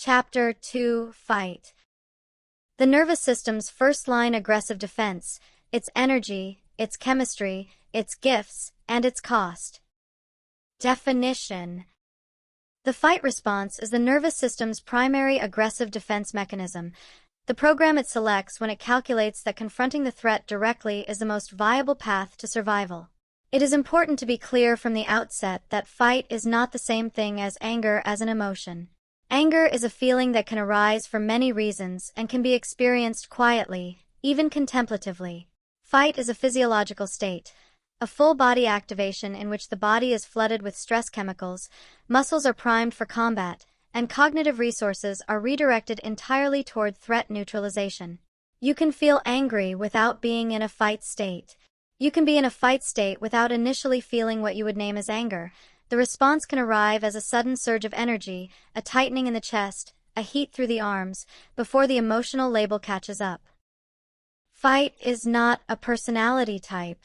Chapter 2: Fight. The nervous system's first-line aggressive defense, its energy, its chemistry, its gifts, and its cost. Definition. The fight response is the nervous system's primary aggressive defense mechanism, the program it selects when it calculates that confronting the threat directly is the most viable path to survival. It is important to be clear from the outset that fight is not the same thing as anger as an emotion. Anger is a feeling that can arise for many reasons and can be experienced quietly, even contemplatively. Fight is a physiological state, a full-body activation in which the body is flooded with stress chemicals, muscles are primed for combat, and cognitive resources are redirected entirely toward threat neutralization. You can feel angry without being in a fight state. You can be in a fight state without initially feeling what you would name as anger. The response can arrive as a sudden surge of energy, a tightening in the chest, a heat through the arms, before the emotional label catches up. Fight is not a personality type.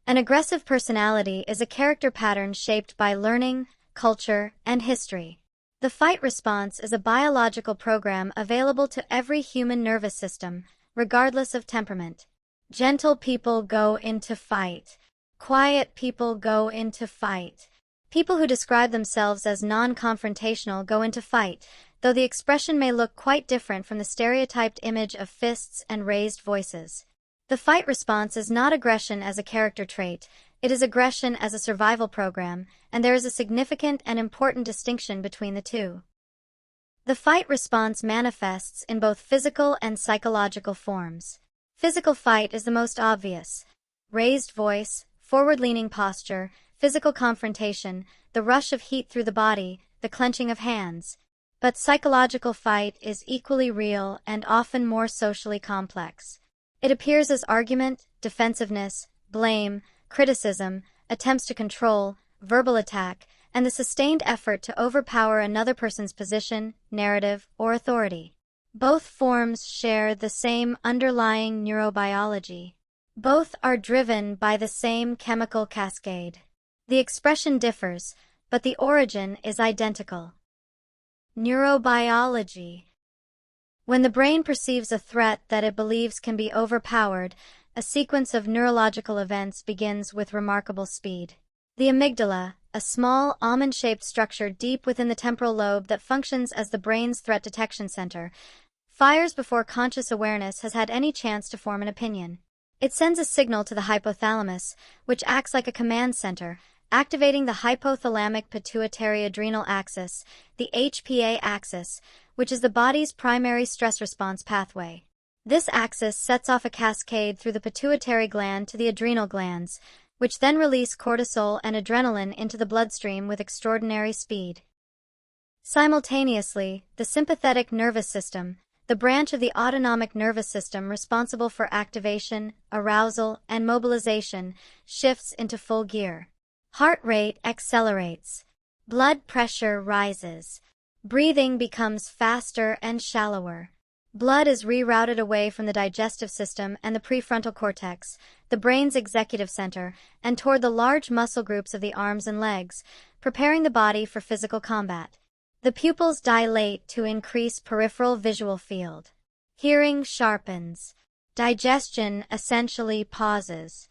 An aggressive personality is a character pattern shaped by learning, culture, and history. The fight response is a biological program available to every human nervous system, regardless of temperament. Gentle people go into fight. Quiet people go into fight. People who describe themselves as non-confrontational go into fight, though the expression may look quite different from the stereotyped image of fists and raised voices. The fight response is not aggression as a character trait, it is aggression as a survival program, and there is a significant and important distinction between the two. The fight response manifests in both physical and psychological forms. Physical fight is the most obvious. Raised voice, forward-leaning posture, physical confrontation, the rush of heat through the body, the clenching of hands. But psychological fight is equally real and often more socially complex. It appears as argument, defensiveness, blame, criticism, attempts to control, verbal attack, and the sustained effort to overpower another person's position, narrative, or authority. Both forms share the same underlying neurobiology. Both are driven by the same chemical cascade. The expression differs, but the origin is identical. Neurobiology. When the brain perceives a threat that it believes can be overpowered, a sequence of neurological events begins with remarkable speed. The amygdala, a small, almond-shaped structure deep within the temporal lobe that functions as the brain's threat detection center, fires before conscious awareness has had any chance to form an opinion. It sends a signal to the hypothalamus, which acts like a command center, activating the hypothalamic pituitary adrenal axis, the HPA axis, which is the body's primary stress response pathway. This axis sets off a cascade through the pituitary gland to the adrenal glands, which then release cortisol and adrenaline into the bloodstream with extraordinary speed. Simultaneously, the sympathetic nervous system, the branch of the autonomic nervous system responsible for activation, arousal, and mobilization, shifts into full gear. Heart rate accelerates. Blood pressure rises. Breathing becomes faster and shallower. Blood is rerouted away from the digestive system and the prefrontal cortex, the brain's executive center, and toward the large muscle groups of the arms and legs, preparing the body for physical combat. The pupils dilate to increase peripheral visual field. Hearing sharpens. Digestion essentially pauses.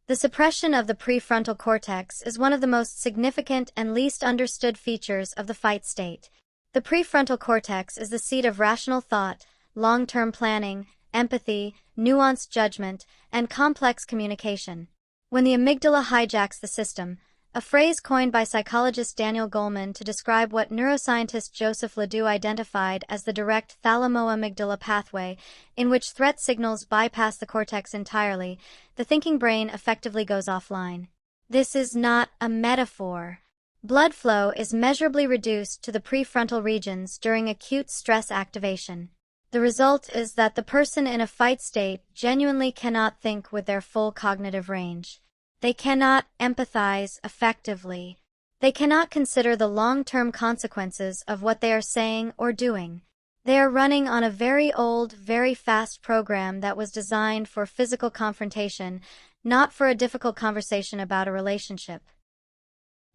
The suppression of the prefrontal cortex is one of the most significant and least understood features of the fight state. The prefrontal cortex is the seat of rational thought, long-term planning, empathy, nuanced judgment, and complex communication. When the amygdala hijacks the system, a phrase coined by psychologist Daniel Goleman to describe what neuroscientist Joseph Ledoux identified as the direct thalamoamygdala pathway, in which threat signals bypass the cortex entirely, the thinking brain effectively goes offline. This is not a metaphor. Blood flow is measurably reduced to the prefrontal regions during acute stress activation. The result is that the person in a fight state genuinely cannot think with their full cognitive range. They cannot empathize effectively. They cannot consider the long-term consequences of what they are saying or doing. They are running on a very old, very fast program that was designed for physical confrontation, not for a difficult conversation about a relationship.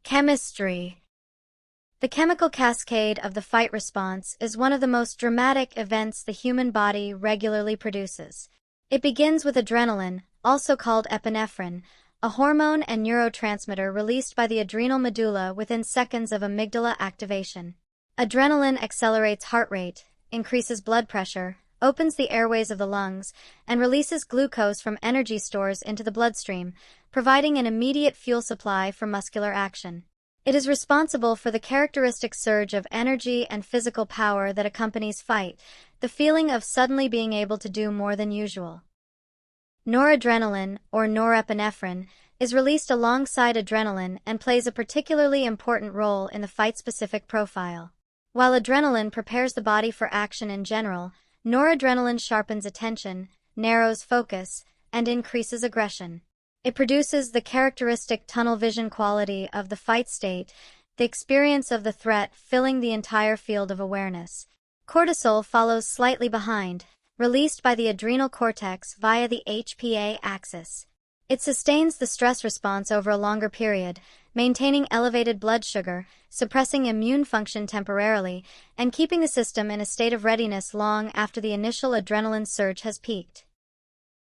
Chemistry. The chemical cascade of the fight response is one of the most dramatic events the human body regularly produces. It begins with adrenaline, also called epinephrine, a hormone and neurotransmitter released by the adrenal medulla within seconds of amygdala activation. Adrenaline accelerates heart rate, increases blood pressure, opens the airways of the lungs, and releases glucose from energy stores into the bloodstream, providing an immediate fuel supply for muscular action. It is responsible for the characteristic surge of energy and physical power that accompanies fight, the feeling of suddenly being able to do more than usual. Noradrenaline, or norepinephrine, is released alongside adrenaline and plays a particularly important role in the fight-specific profile. While adrenaline prepares the body for action in general, noradrenaline sharpens attention, narrows focus, and increases aggression. It produces the characteristic tunnel vision quality of the fight state, the experience of the threat filling the entire field of awareness. Cortisol follows slightly behind, released by the adrenal cortex via the HPA axis. It sustains the stress response over a longer period, maintaining elevated blood sugar, suppressing immune function temporarily, and keeping the system in a state of readiness long after the initial adrenaline surge has peaked.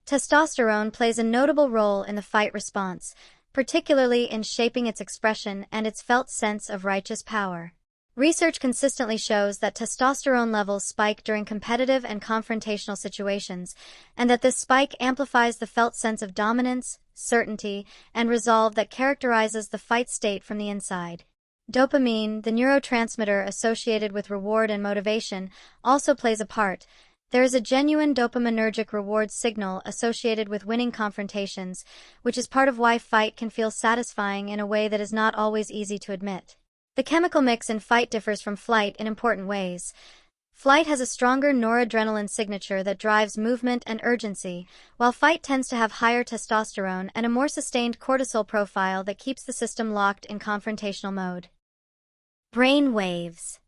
Testosterone plays a notable role in the fight response, particularly in shaping its expression and its felt sense of righteous power. Research consistently shows that testosterone levels spike during competitive and confrontational situations, and that this spike amplifies the felt sense of dominance, certainty, and resolve that characterizes the fight state from the inside. Dopamine, the neurotransmitter associated with reward and motivation, also plays a part. There is a genuine dopaminergic reward signal associated with winning confrontations, which is part of why fight can feel satisfying in a way that is not always easy to admit. The chemical mix in fight differs from flight in important ways. Flight has a stronger noradrenaline signature that drives movement and urgency, while fight tends to have higher testosterone and a more sustained cortisol profile that keeps the system locked in confrontational mode. Brain waves.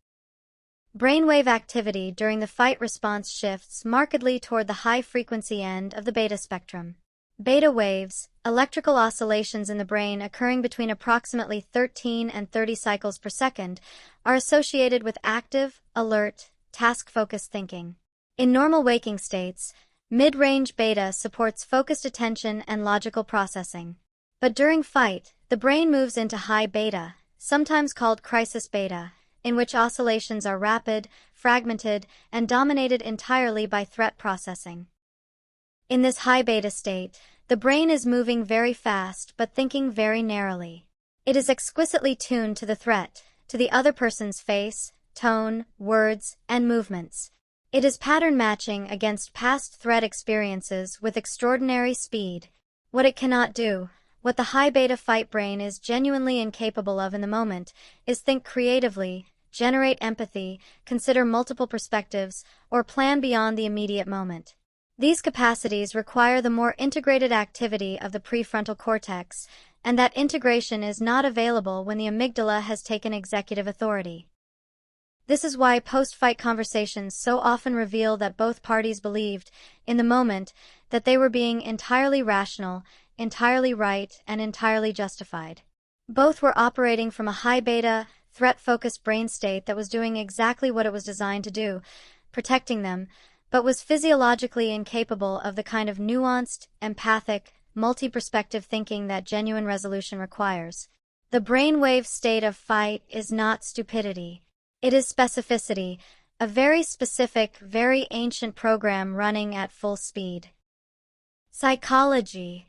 Brainwave activity during the fight response shifts markedly toward the high-frequency end of the beta spectrum. Beta waves, electrical oscillations in the brain occurring between approximately 13 and 30 cycles per second, are associated with active, alert, task-focused thinking. In normal waking states, mid-range beta supports focused attention and logical processing. But during fight, the brain moves into high beta, sometimes called crisis beta, in which oscillations are rapid, fragmented, and dominated entirely by threat processing. In this high beta state, the brain is moving very fast but thinking very narrowly. It is exquisitely tuned to the threat, to the other person's face, tone, words, and movements. It is pattern matching against past threat experiences with extraordinary speed. What it cannot do, what the high beta fight brain is genuinely incapable of in the moment, is think creatively, generate empathy, consider multiple perspectives, or plan beyond the immediate moment. These capacities require the more integrated activity of the prefrontal cortex, and that integration is not available when the amygdala has taken executive authority. This is why post-fight conversations so often reveal that both parties believed, in the moment, that they were being entirely rational, entirely right, and entirely justified. Both were operating from a high beta, threat-focused brain state that was doing exactly what it was designed to do, protecting them, but was physiologically incapable of the kind of nuanced, empathic, multi-perspective thinking that genuine resolution requires. The brainwave state of fight is not stupidity. It is specificity, a very specific, very ancient program running at full speed. Psychology.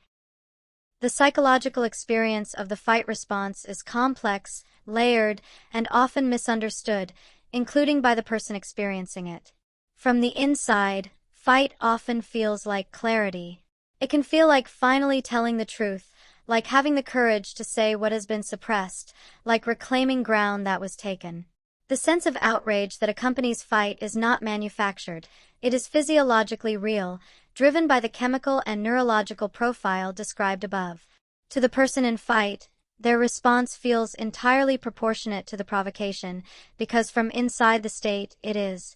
The psychological experience of the fight response is complex, layered, and often misunderstood, including by the person experiencing it. From the inside, fight often feels like clarity. It can feel like finally telling the truth, like having the courage to say what has been suppressed, like reclaiming ground that was taken. The sense of outrage that accompanies fight is not manufactured. It is physiologically real, driven by the chemical and neurological profile described above. To the person in fight, their response feels entirely proportionate to the provocation, because from inside the state, it is.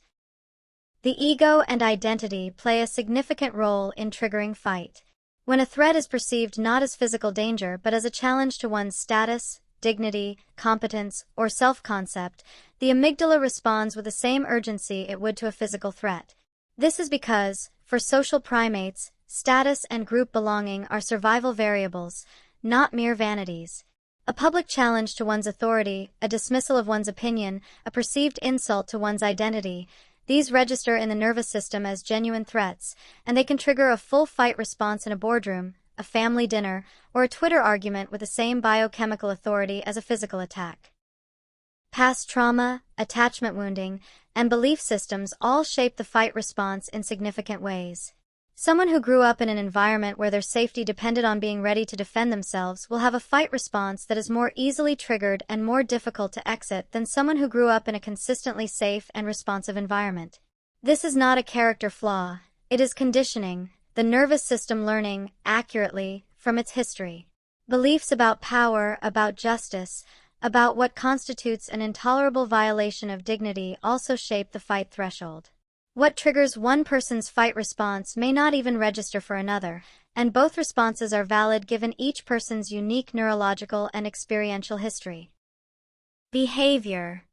The ego and identity play a significant role in triggering fight. When a threat is perceived not as physical danger but as a challenge to one's status, dignity, competence, or self-concept, the amygdala responds with the same urgency it would to a physical threat. This is because, for social primates, status and group belonging are survival variables, not mere vanities. A public challenge to one's authority, a dismissal of one's opinion, a perceived insult to one's identity, these register in the nervous system as genuine threats, and they can trigger a full fight response in a boardroom, a family dinner, or a Twitter argument with the same biochemical authority as a physical attack. Past trauma, attachment wounding, and belief systems all shape the fight response in significant ways. Someone who grew up in an environment where their safety depended on being ready to defend themselves will have a fight response that is more easily triggered and more difficult to exit than someone who grew up in a consistently safe and responsive environment. This is not a character flaw, it is conditioning, the nervous system learning, accurately, from its history. Beliefs about power, about justice, about what constitutes an intolerable violation of dignity also shape the fight threshold. What triggers one person's fight response may not even register for another, and both responses are valid given each person's unique neurological and experiential history. Behavior.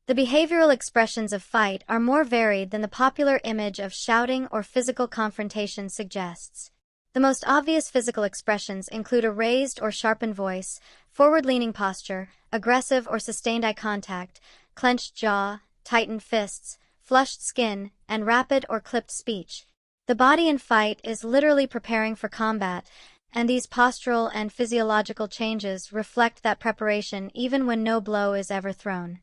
The behavioral expressions of fight are more varied than the popular image of shouting or physical confrontation suggests. The most obvious physical expressions include a raised or sharpened voice, forward-leaning posture, aggressive or sustained eye contact, clenched jaw, tightened fists, flushed skin, and rapid or clipped speech. The body in fight is literally preparing for combat, and these postural and physiological changes reflect that preparation even when no blow is ever thrown.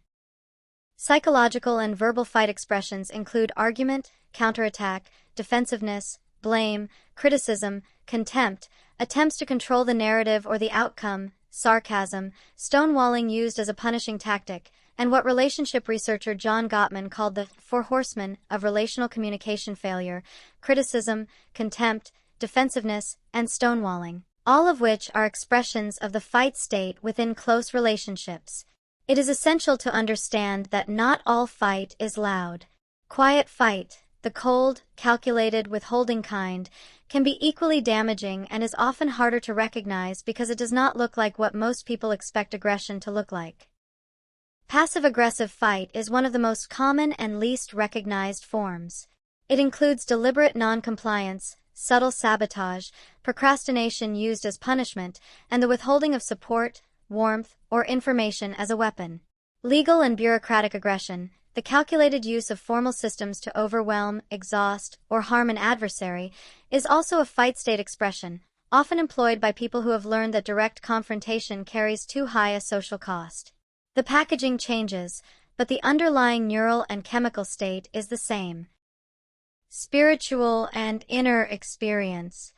Psychological and verbal fight expressions include argument, counterattack, defensiveness, blame, criticism, contempt, attempts to control the narrative or the outcome, sarcasm, stonewalling used as a punishing tactic, and what relationship researcher John Gottman called the four horsemen of relational communication failure: criticism, contempt, defensiveness, and stonewalling, all of which are expressions of the fight state within close relationships. It is essential to understand that not all fight is loud. Quiet fight, the cold, calculated, withholding kind, can be equally damaging and is often harder to recognize because it does not look like what most people expect aggression to look like. Passive-aggressive fight is one of the most common and least recognized forms. It includes deliberate non-compliance, subtle sabotage, procrastination used as punishment, and the withholding of support, warmth, or information as a weapon. Legal and bureaucratic aggression, the calculated use of formal systems to overwhelm, exhaust, or harm an adversary, is also a fight state expression, often employed by people who have learned that direct confrontation carries too high a social cost. The packaging changes, but the underlying neural and chemical state is the same. Spiritual and inner experience.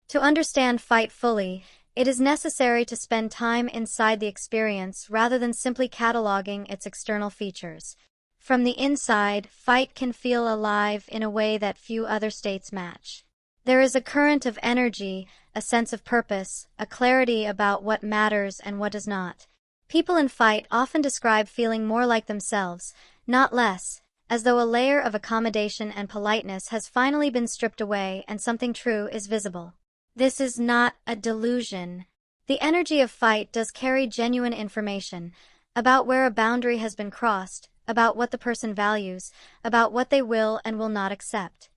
To understand fight fully, it is necessary to spend time inside the experience rather than simply cataloging its external features. From the inside, fight can feel alive in a way that few other states match. There is a current of energy, a sense of purpose, a clarity about what matters and what does not. People in fight often describe feeling more like themselves, not less, as though a layer of accommodation and politeness has finally been stripped away and something true is visible. This is not a delusion. The energy of fight does carry genuine information about where a boundary has been crossed, about what the person values, about what they will and will not accept.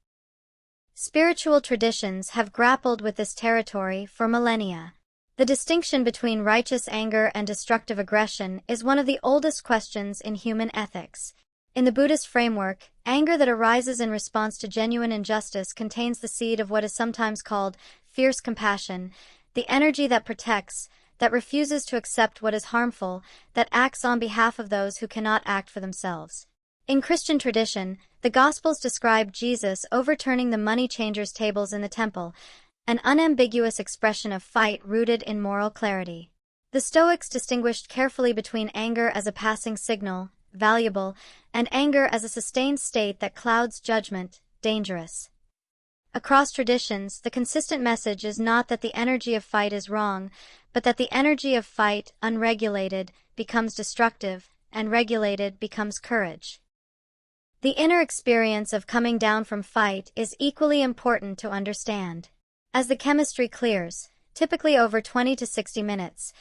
Spiritual traditions have grappled with this territory for millennia. The distinction between righteous anger and destructive aggression is one of the oldest questions in human ethics. In the Buddhist framework, anger that arises in response to genuine injustice contains the seed of what is sometimes called fierce compassion, the energy that protects, that refuses to accept what is harmful, that acts on behalf of those who cannot act for themselves. In Christian tradition, the Gospels describe Jesus overturning the money changers' tables in the temple, an unambiguous expression of fight rooted in moral clarity. The Stoics distinguished carefully between anger as a passing signal, valuable, and anger as a sustained state that clouds judgment, dangerous. Across traditions, the consistent message is not that the energy of fight is wrong, but that the energy of fight, unregulated, becomes destructive, and regulated becomes courage. The inner experience of coming down from fight is equally important to understand. As the chemistry clears, typically over 20 to 60 minutes,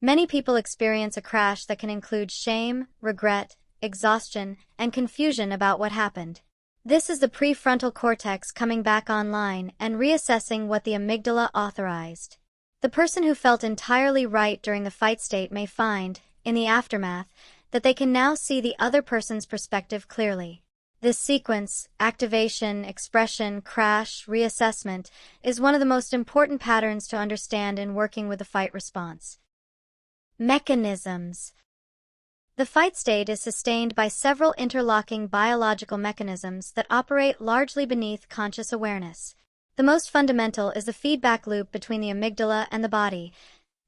Many people experience a crash that can include shame, regret, exhaustion, and confusion about what happened. This is the prefrontal cortex coming back online and reassessing what the amygdala authorized. The person who felt entirely right during the fight state may find, in the aftermath, that they can now see the other person's perspective clearly. This sequence, activation, expression, crash, reassessment, is one of the most important patterns to understand in working with the fight response. Mechanisms. The fight state is sustained by several interlocking biological mechanisms that operate largely beneath conscious awareness. The most fundamental is the feedback loop between the amygdala and the body.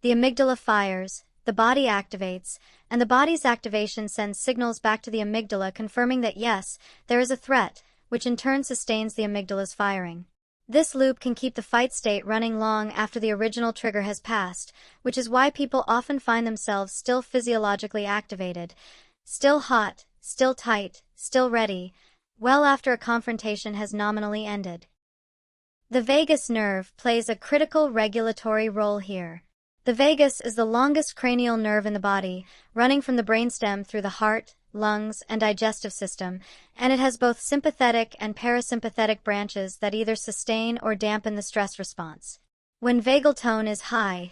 The amygdala fires, the body activates, and the body's activation sends signals back to the amygdala confirming that yes, there is a threat, which in turn sustains the amygdala's firing. This loop can keep the fight state running long after the original trigger has passed, which is why people often find themselves still physiologically activated, still hot, still tight, still ready, well after a confrontation has nominally ended. The vagus nerve plays a critical regulatory role here. The vagus is the longest cranial nerve in the body, running from the brainstem through the heart, lungs, and digestive system, and it has both sympathetic and parasympathetic branches that either sustain or dampen the stress response. When vagal tone is high,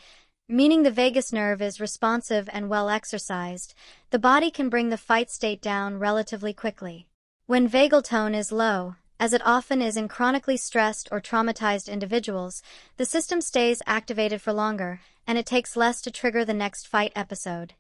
meaning the vagus nerve is responsive and well exercised, the body can bring the fight state down relatively quickly. When vagal tone is low, as it often is in chronically stressed or traumatized individuals, the system stays activated for longer, and it takes less to trigger the next fight episode.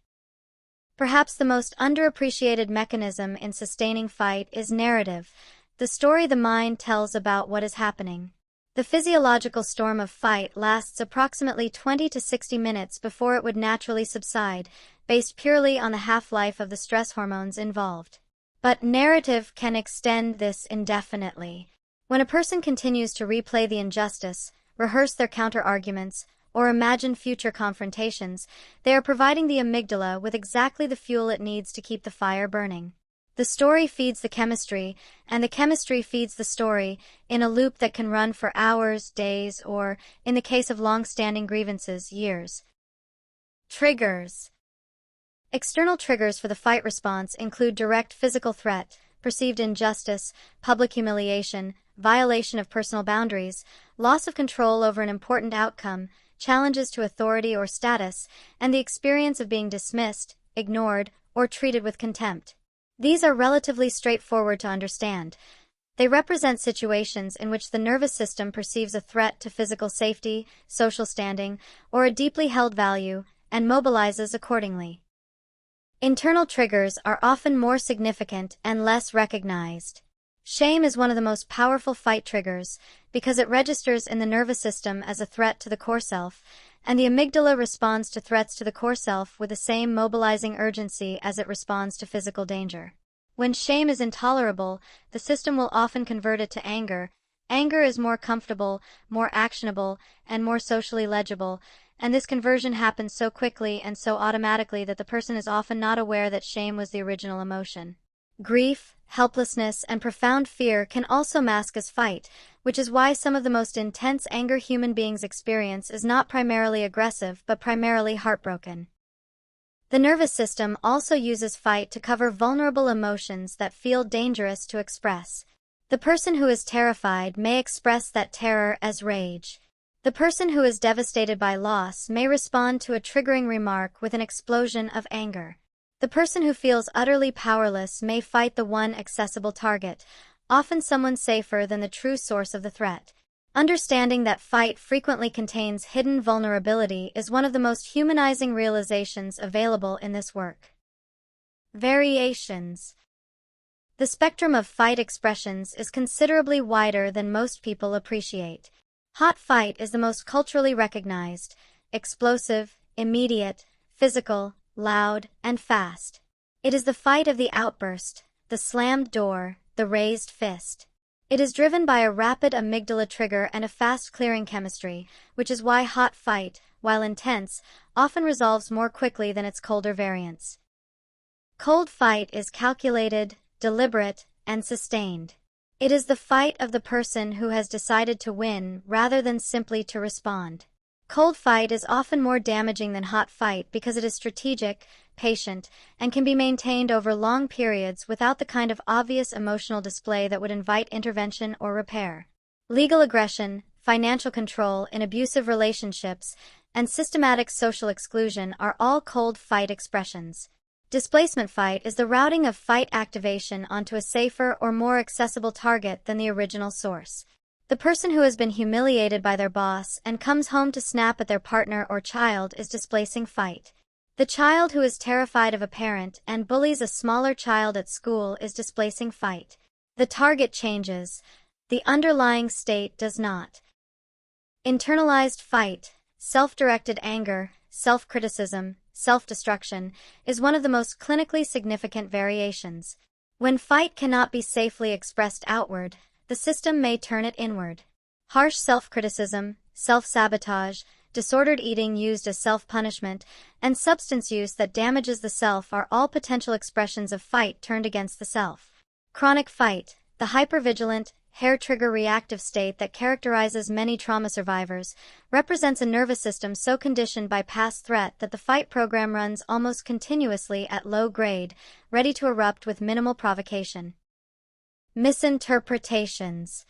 Perhaps the most underappreciated mechanism in sustaining fight is narrative, the story the mind tells about what is happening. The physiological storm of fight lasts approximately 20 to 60 minutes before it would naturally subside, based purely on the half-life of the stress hormones involved. But narrative can extend this indefinitely. When a person continues to replay the injustice, rehearse their counter-arguments, or imagine future confrontations, they are providing the amygdala with exactly the fuel it needs to keep the fire burning. The story feeds the chemistry, and the chemistry feeds the story, in a loop that can run for hours, days, or, in the case of long-standing grievances, years. Triggers. External triggers for the fight response include direct physical threat, perceived injustice, public humiliation, violation of personal boundaries, loss of control over an important outcome, challenges to authority or status, and the experience of being dismissed, ignored, or treated with contempt. These are relatively straightforward to understand. They represent situations in which the nervous system perceives a threat to physical safety, social standing, or a deeply held value, and mobilizes accordingly. Internal triggers are often more significant and less recognized. Shame is one of the most powerful fight triggers because it registers in the nervous system as a threat to the core self, and the amygdala responds to threats to the core self with the same mobilizing urgency as it responds to physical danger. When shame is intolerable, the system will often convert it to anger. Anger is more comfortable, more actionable, and more socially legible, and this conversion happens so quickly and so automatically that the person is often not aware that shame was the original emotion. Grief, helplessness, and profound fear can also mask as fight, which is why some of the most intense anger human beings experience is not primarily aggressive but primarily heartbroken. The nervous system also uses fight to cover vulnerable emotions that feel dangerous to express. The person who is terrified may express that terror as rage. The person who is devastated by loss may respond to a triggering remark with an explosion of anger. The person who feels utterly powerless may fight the one accessible target, often someone safer than the true source of the threat. Understanding that fight frequently contains hidden vulnerability is one of the most humanizing realizations available in this work. Variations. The spectrum of fight expressions is considerably wider than most people appreciate. Hot fight is the most culturally recognized, explosive, immediate, physical, loud, and fast. It is the fight of the outburst, the slammed door, the raised fist. It is driven by a rapid amygdala trigger and a fast clearing chemistry, which is why hot fight, while intense, often resolves more quickly than its colder variants. Cold fight is calculated, deliberate, and sustained. It is the fight of the person who has decided to win rather than simply to respond. Cold fight is often more damaging than hot fight because it is strategic, patient, and can be maintained over long periods without the kind of obvious emotional display that would invite intervention or repair. Legal aggression, financial control in abusive relationships, and systematic social exclusion are all cold fight expressions. Displacement fight is the routing of fight activation onto a safer or more accessible target than the original source. The person who has been humiliated by their boss and comes home to snap at their partner or child is displacing fight. The child who is terrified of a parent and bullies a smaller child at school is displacing fight. The target changes. The underlying state does not. Internalized fight, self-directed anger, self-criticism, self-destruction, is one of the most clinically significant variations. When fight cannot be safely expressed outward, the system may turn it inward. Harsh self-criticism, self-sabotage, disordered eating used as self-punishment, and substance use that damages the self are all potential expressions of fight turned against the self. Chronic fight, the hypervigilant, hair-trigger reactive state that characterizes many trauma survivors, represents a nervous system so conditioned by past threat that the fight program runs almost continuously at low grade, ready to erupt with minimal provocation. Misinterpretations.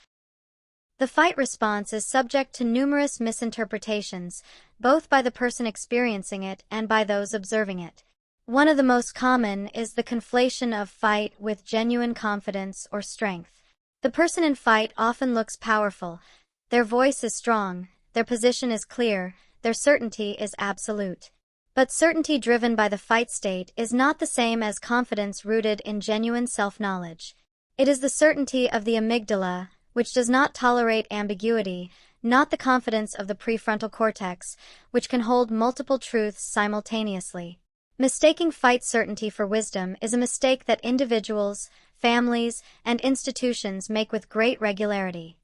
The fight response is subject to numerous misinterpretations, both by the person experiencing it and by those observing it. One of the most common is the conflation of fight with genuine confidence or strength. The person in fight often looks powerful. Their voice is strong, their position is clear, their certainty is absolute. But certainty driven by the fight state is not the same as confidence rooted in genuine self-knowledge. It is the certainty of the amygdala, which does not tolerate ambiguity, not the confidence of the prefrontal cortex, which can hold multiple truths simultaneously. Mistaking fight certainty for wisdom is a mistake that individuals, families, and institutions make with great regularity.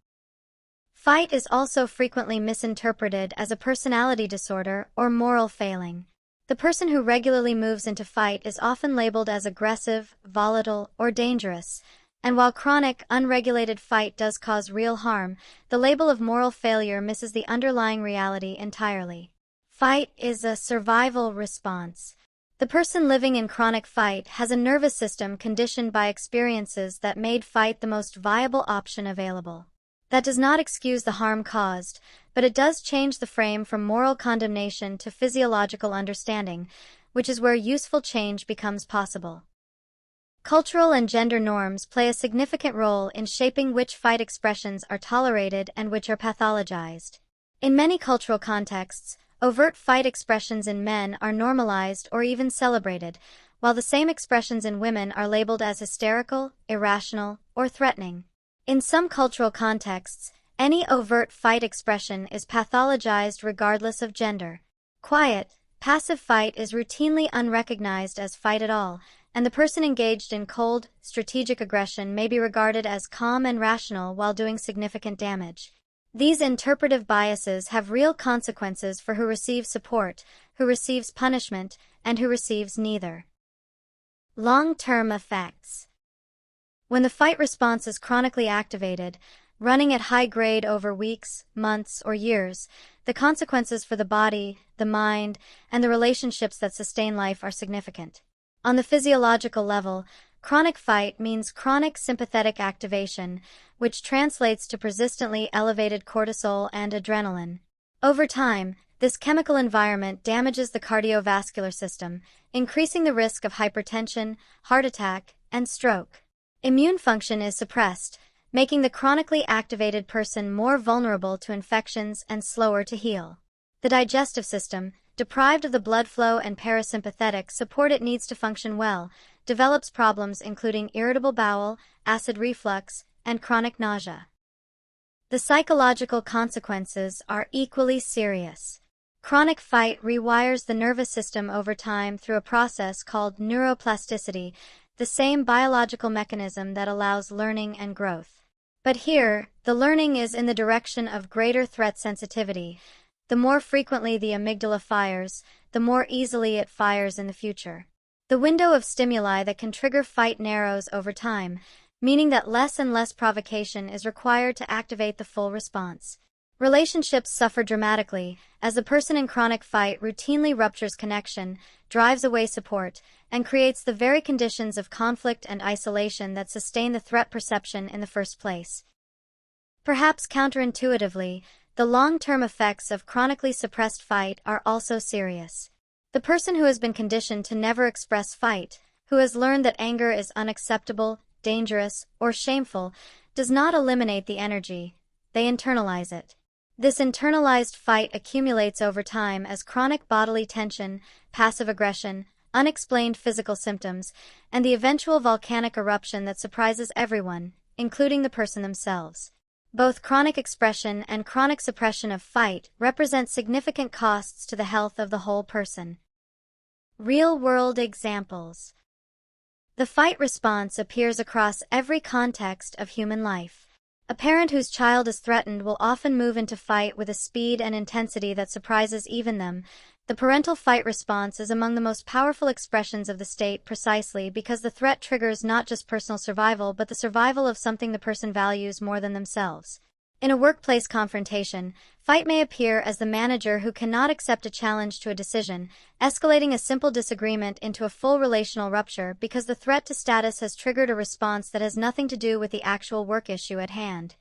Fight is also frequently misinterpreted as a personality disorder or moral failing. The person who regularly moves into fight is often labeled as aggressive, volatile, or dangerous, and while chronic, unregulated fight does cause real harm, the label of moral failure misses the underlying reality entirely. Fight is a survival response. The person living in chronic fight has a nervous system conditioned by experiences that made fight the most viable option available. That does not excuse the harm caused, but it does change the frame from moral condemnation to physiological understanding, which is where useful change becomes possible. Cultural and gender norms play a significant role in shaping which fight expressions are tolerated and which are pathologized. In many cultural contexts, overt fight expressions in men are normalized or even celebrated, while the same expressions in women are labeled as hysterical, irrational, or threatening. In some cultural contexts, any overt fight expression is pathologized regardless of gender. Quiet, passive fight is routinely unrecognized as fight at all, and the person engaged in cold, strategic aggression may be regarded as calm and rational while doing significant damage. These interpretive biases have real consequences for who receives support, who receives punishment, and who receives neither. Long-term effects. When the fight response is chronically activated, running at high grade over weeks, months, or years, the consequences for the body, the mind, and the relationships that sustain life are significant. On the physiological level, chronic fight means chronic sympathetic activation, which translates to persistently elevated cortisol and adrenaline. Over time, this chemical environment damages the cardiovascular system, increasing the risk of hypertension, heart attack, and stroke. Immune function is suppressed, making the chronically activated person more vulnerable to infections and slower to heal. The digestive system, deprived of the blood flow and parasympathetic support it needs to function well, develops problems including irritable bowel, acid reflux, and chronic nausea. The psychological consequences are equally serious. Chronic fight rewires the nervous system over time through a process called neuroplasticity, the same biological mechanism that allows learning and growth. But here, the learning is in the direction of greater threat sensitivity. The more frequently the amygdala fires, the more easily it fires in the future. The window of stimuli that can trigger fight narrows over time, meaning that less and less provocation is required to activate the full response. Relationships suffer dramatically, as the person in chronic fight routinely ruptures connection, drives away support, and creates the very conditions of conflict and isolation that sustain the threat perception in the first place. Perhaps counterintuitively, the long-term effects of chronically suppressed fight are also serious. The person who has been conditioned to never express fight, who has learned that anger is unacceptable, dangerous, or shameful, does not eliminate the energy, they internalize it. This internalized fight accumulates over time as chronic bodily tension, passive aggression, unexplained physical symptoms, and the eventual volcanic eruption that surprises everyone, including the person themselves. Both chronic expression and chronic suppression of fight represent significant costs to the health of the whole person. Real-world examples. The fight response appears across every context of human life. A parent whose child is threatened will often move into fight with a speed and intensity that surprises even them. The parental fight response is among the most powerful expressions of the state precisely because the threat triggers not just personal survival but the survival of something the person values more than themselves. In a workplace confrontation, fight may appear as the manager who cannot accept a challenge to a decision, escalating a simple disagreement into a full relational rupture because the threat to status has triggered a response that has nothing to do with the actual work issue at hand.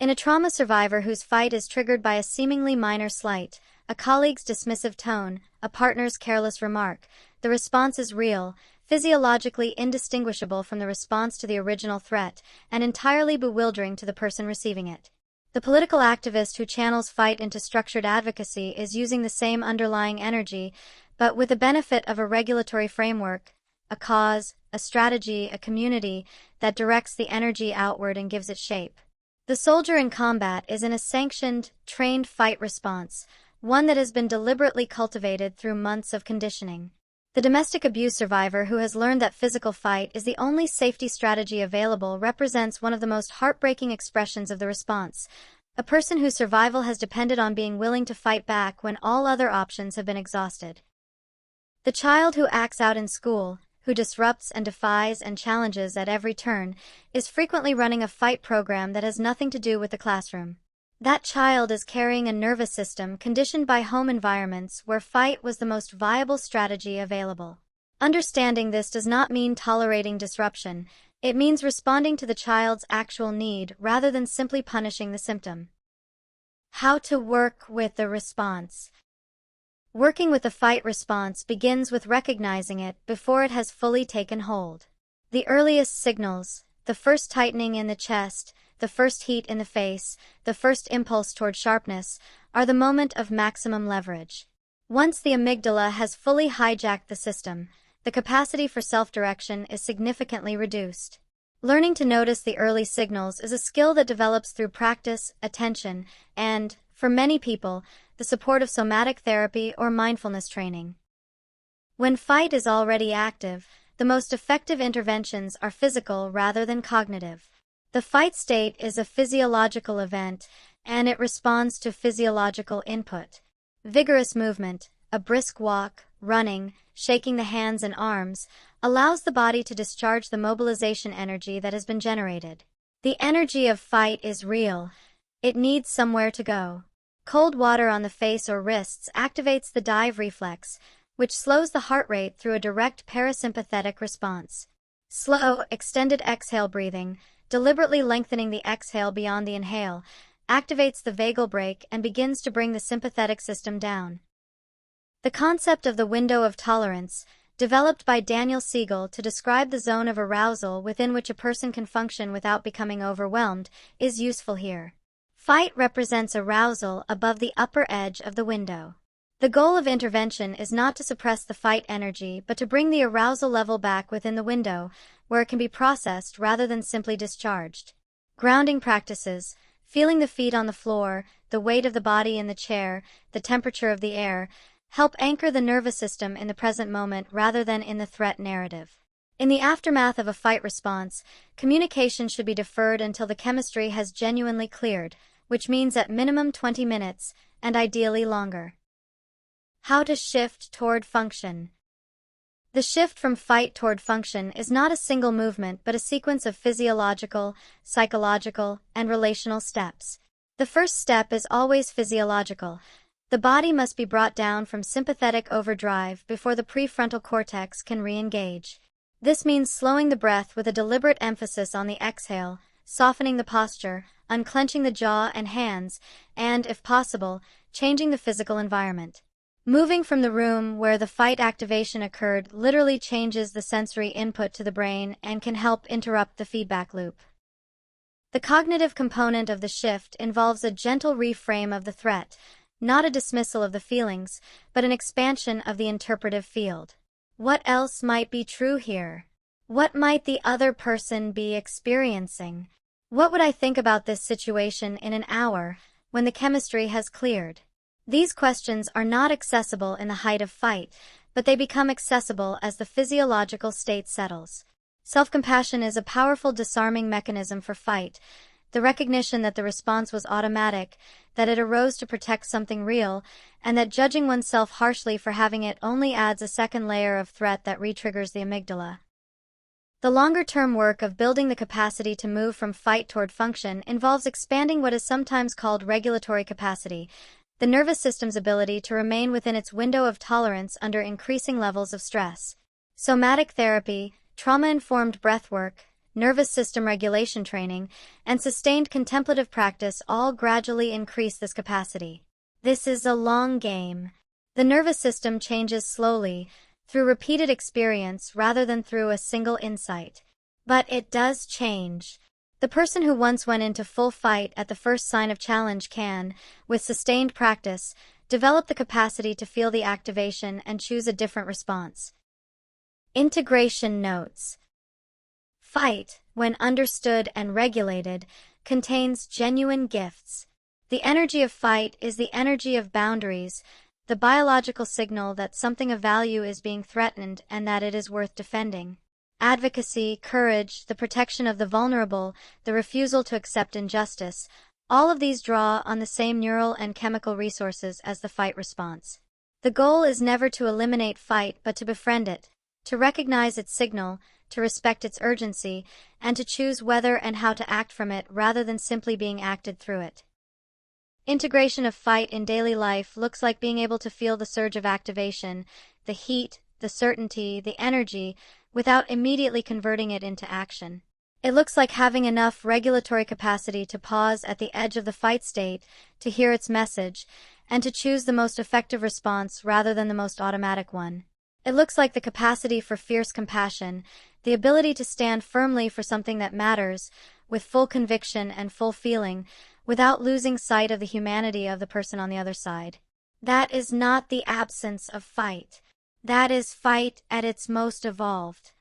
In a trauma survivor whose fight is triggered by a seemingly minor slight, a colleague's dismissive tone, a partner's careless remark, the response is real, physiologically indistinguishable from the response to the original threat, and entirely bewildering to the person receiving it. The political activist who channels fight into structured advocacy is using the same underlying energy, but with the benefit of a regulatory framework, a cause, a strategy, a community that directs the energy outward and gives it shape. The soldier in combat is in a sanctioned, trained fight response, one that has been deliberately cultivated through months of conditioning. The domestic abuse survivor who has learned that physical fight is the only safety strategy available represents one of the most heartbreaking expressions of the response, a person whose survival has depended on being willing to fight back when all other options have been exhausted. The child who acts out in school, who disrupts and defies and challenges at every turn, is frequently running a fight program that has nothing to do with the classroom. That child is carrying a nervous system conditioned by home environments where fight was the most viable strategy available. Understanding this does not mean tolerating disruption, it means responding to the child's actual need rather than simply punishing the symptom. How to work with the response. Working with the fight response begins with recognizing it before it has fully taken hold. The earliest signals, the first tightening in the chest, the first heat in the face, the first impulse toward sharpness, are the moment of maximum leverage. Once the amygdala has fully hijacked the system, the capacity for self-direction is significantly reduced. Learning to notice the early signals is a skill that develops through practice, attention, and, for many people, the support of somatic therapy or mindfulness training. When fight is already active, the most effective interventions are physical rather than cognitive. The fight state is a physiological event, and it responds to physiological input. Vigorous movement, a brisk walk, running, shaking the hands and arms, allows the body to discharge the mobilization energy that has been generated. The energy of fight is real. It needs somewhere to go. Cold water on the face or wrists activates the dive reflex, which slows the heart rate through a direct parasympathetic response. Slow, extended exhale breathing, deliberately lengthening the exhale beyond the inhale, activates the vagal brake and begins to bring the sympathetic system down. The concept of the window of tolerance, developed by Daniel Siegel to describe the zone of arousal within which a person can function without becoming overwhelmed, is useful here. Fight represents arousal above the upper edge of the window. The goal of intervention is not to suppress the fight energy but to bring the arousal level back within the window, where it can be processed rather than simply discharged. Grounding practices, feeling the feet on the floor, the weight of the body in the chair, the temperature of the air, help anchor the nervous system in the present moment rather than in the threat narrative. In the aftermath of a fight response, communication should be deferred until the chemistry has genuinely cleared, which means at minimum 20 minutes, and ideally longer. How to shift toward function. The shift from fight toward function is not a single movement but a sequence of physiological, psychological, and relational steps. The first step is always physiological. The body must be brought down from sympathetic overdrive before the prefrontal cortex can re-engage. This means slowing the breath with a deliberate emphasis on the exhale, softening the posture, unclenching the jaw and hands, and, if possible, changing the physical environment. Moving from the room where the fight activation occurred literally changes the sensory input to the brain and can help interrupt the feedback loop. The cognitive component of the shift involves a gentle reframe of the threat, not a dismissal of the feelings, but an expansion of the interpretive field. What else might be true here? What might the other person be experiencing? What would I think about this situation in an hour, when the chemistry has cleared? These questions are not accessible in the height of fight, but they become accessible as the physiological state settles. Self-compassion is a powerful disarming mechanism for fight. The recognition that the response was automatic, that it arose to protect something real, and that judging oneself harshly for having it only adds a second layer of threat that re-triggers the amygdala. The longer-term work of building the capacity to move from fight toward function involves expanding what is sometimes called regulatory capacity, the nervous system's ability to remain within its window of tolerance under increasing levels of stress. Somatic therapy, trauma-informed breathwork, nervous system regulation training, and sustained contemplative practice all gradually increase this capacity. This is a long game. The nervous system changes slowly, through repeated experience rather than through a single insight. But it does change. The person who once went into full fight at the first sign of challenge can, with sustained practice, develop the capacity to feel the activation and choose a different response. Integration notes. Fight, when understood and regulated, contains genuine gifts. The energy of fight is the energy of boundaries, the biological signal that something of value is being threatened and that it is worth defending. Advocacy, courage, the protection of the vulnerable, the refusal to accept injustice, all of these draw on the same neural and chemical resources as the fight response. The goal is never to eliminate fight but to befriend it, to recognize its signal, to respect its urgency, and to choose whether and how to act from it rather than simply being acted through it. Integration of fight in daily life looks like being able to feel the surge of activation, the heat, the certainty, the energy, without immediately converting it into action. It looks like having enough regulatory capacity to pause at the edge of the fight state, to hear its message, and to choose the most effective response rather than the most automatic one. It looks like the capacity for fierce compassion, the ability to stand firmly for something that matters, with full conviction and full feeling, without losing sight of the humanity of the person on the other side. That is not the absence of fight. That is fight at its most evolved.